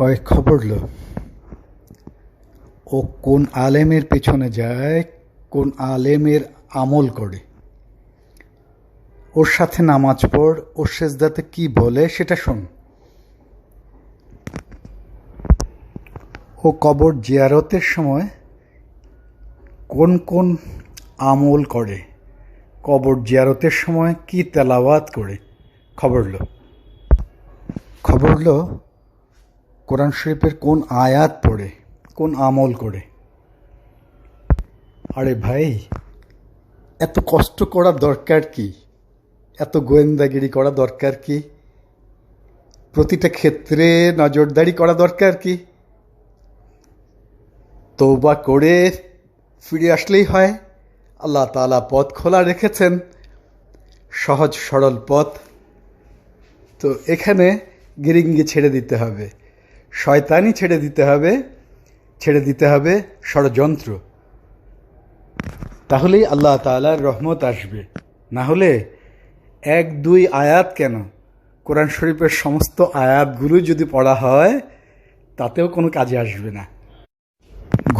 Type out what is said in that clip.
ওই খবর লো ও কোন আলেমের পেছনে যায়, কোন আলেমের আমল করে, ওর সাথে নামাজ পড়, ওর সেজদাতে কি বলে সেটা শোন। ও কবর জিয়ারতের সময় কোন কোন আমল করে, কবর জিয়ারতের সময় কি তেলাওয়াত করে, খবর লো কোরআন শরীফের কোন আয়াত পড়ে, কোন আমল করে। আরে ভাই, এত কষ্ট করার দরকার কি? এত গোয়েন্দাগিরি করা দরকার কি? প্রতিটা ক্ষেত্রে নজরদারি করা দরকার কি? তওবা করে ফিরে আসলেই হয়। আল্লাহ তাআলা পথ খোলা রেখেছেন, সহজ সরল পথ। তো এখানে গিরিঙ্গি ছেড়ে দিতে হবে, শয়তানি ছেড়ে দিতে হবে ষড়যন্ত্র। তাহলেই আল্লাহ তাআলার রহমত আসবে। না হলে 1-2 আয়াত কেন, কোরআন শরীফের সমস্ত আয়াতগুলো যদি পড়া হয় তাতেও কোনো কাজে আসবে না।